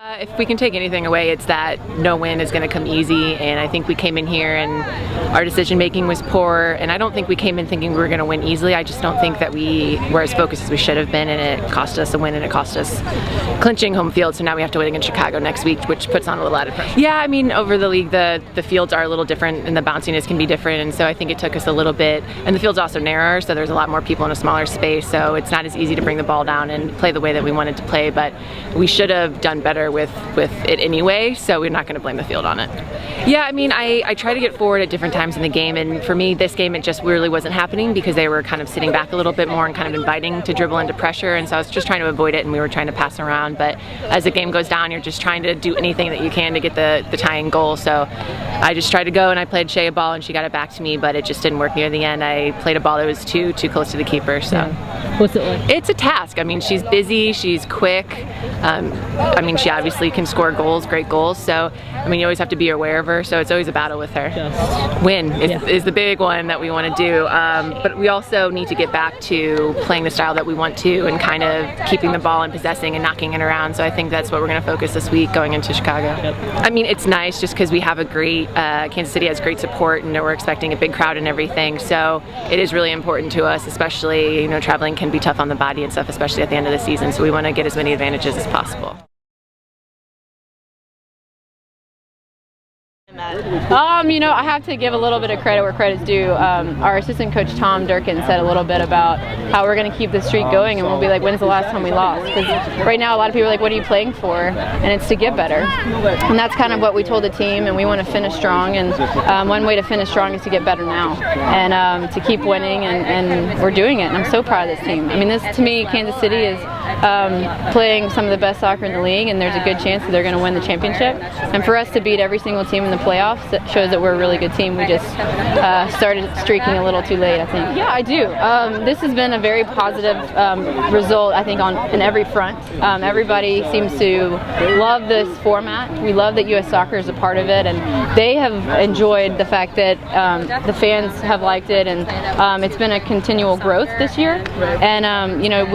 If we can take anything away, it's that no win is going to come easy, and I think we came in here and our decision making was poor, and I don't think we came in thinking we were going to win easily. I just don't think that we were as focused as we should have been, and it cost us a win and it cost us clinching home field, so now we have to win against Chicago next week, which puts on a little added pressure. Yeah, I mean, over the league the fields are a little different and the bounciness can be different, and so I think it took us a little bit, and the field's also narrower, so there's a lot more people in a smaller space, so it's not as easy to bring the ball down and play the way that we wanted to play, but we should have done better with it anyway, so we're not going to blame the field on it. Yeah, I mean, I try to get forward at different times in the game, and for me this game it just really wasn't happening because they were kind of sitting back a little bit more and kind of inviting to dribble into pressure, and so I was just trying to avoid it and we were trying to pass around, but as the game goes down you're just trying to do anything that you can to get the tying goal, so I just tried to go and I played Shay a ball and she got it back to me, but it just didn't work near the end. I played a ball that was too close to the keeper, so. Yeah. What's it like? It's a task. I mean, she's busy, she's quick, I mean, she obviously can score goals, great goals, so I mean you always have to be aware of her, so it's always a battle with her. Just win is the big one that we want to do, but we also need to get back to playing the style that we want to and kind of keeping the ball and possessing and knocking it around, so I think that's what we're going to focus this week going into Chicago. Yep. I mean, it's nice just because we have a great, Kansas City has great support and we're expecting a big crowd and everything, so it is really important to us, especially, you know, traveling can be tough on the body and stuff, especially at the end of the season, so we want to get as many advantages as possible. You know, I have to give a little bit of credit where credit's due. Our assistant coach Tom Durkin said a little bit about how we're going to keep this streak going, and we'll be like, when's the last time we lost? Because right now a lot of people are like, what are you playing for? And it's to get better. And that's kind of what we told the team, and we want to finish strong, and one way to finish strong is to get better now and to keep winning, and we're doing it, and I'm so proud of this team. I mean, this to me, Kansas City is playing some of the best soccer in the league, and there's a good chance that they're going to win the championship. And for us to beat every single team in the playoffs, that shows that we're a really good team. We just started streaking a little too late, I think. Yeah, I do. This has been a very positive result, I think, in every front. Everybody seems to love this format. We love that U.S. Soccer is a part of it, and they have enjoyed the fact that the fans have liked it, and it's been a continual growth this year. And you know,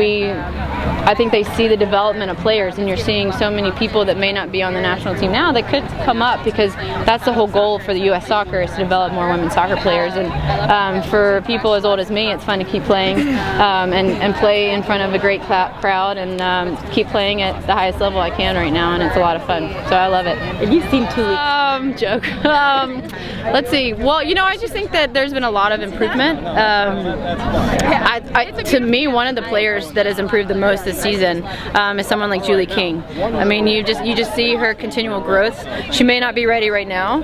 I think they see the development of players, and you're seeing so many people that may not be on the national team now that could come up, because that's the whole goal for the U.S. Soccer, is to develop more women's soccer players. And for people as old as me, it's fun to keep playing and play in front of a great crowd and keep playing at the highest level I can right now, and it's a lot of fun. So I love it. You've seen 2 weeks. Joke. Let's see. Well, you know, I just think that there's been a lot of improvement. To me, one of the players that has improved the most this season is someone like Julie King. I mean, you just see her continual growth. She may not be ready right now,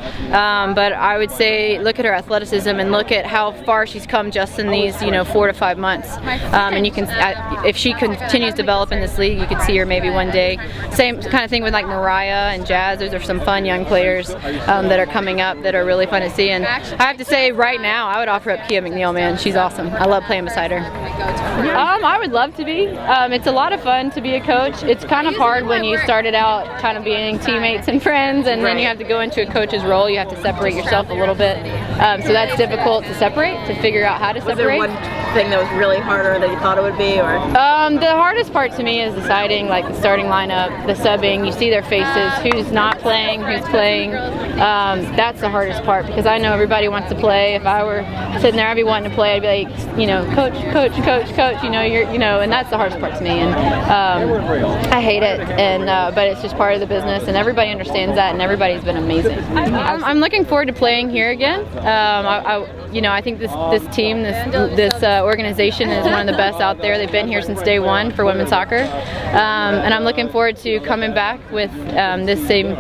but I would say look at her athleticism and look at how far she's come just in these 4 to 5 months. And you can, if she continues to develop in this league, you could see her maybe one day. Same kind of thing with like Mariah and Jazz. Those are some fun young players that are coming up that are really fun to see. And I have to say, right now, I would offer up Kia McNeil, man. She's awesome. I love playing beside her. I would love to be. It's a lot of fun to be a coach. It's kind of hard when you started out kind of being teammates and friends, and then you have to go into a coach's role. You have to separate yourself a little bit. So that's difficult to separate, to figure out how to separate. Was there one thing that was really harder than you thought it would be, or? The hardest part to me is deciding, like, the starting lineup, the subbing. You see their faces, who's not playing, who's playing. That's the hardest part, because I know everybody wants to play. If I were sitting there, I'd be wanting to play. I'd be like, coach, coach, coach, coach. And that's the hardest part to me. And I hate it. And but it's just part of the business, and everybody understands that, and everybody's been amazing. I'm looking forward to playing here again. I think this team, this organization is one of the best out there. They've been here since day one for women's soccer, and I'm looking forward to coming back with this same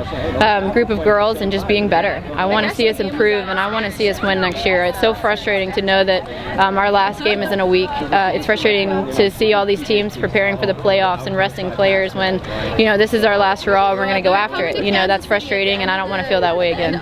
group of girls and just being better. I want to see us improve, and I want to see us win next year. It's so frustrating to know that our last game is in a week. It's frustrating to see all these teams preparing for the playoffs and resting players when this is our last hurrah. We're going to go after it. That's frustrating, and I don't want to feel that way again.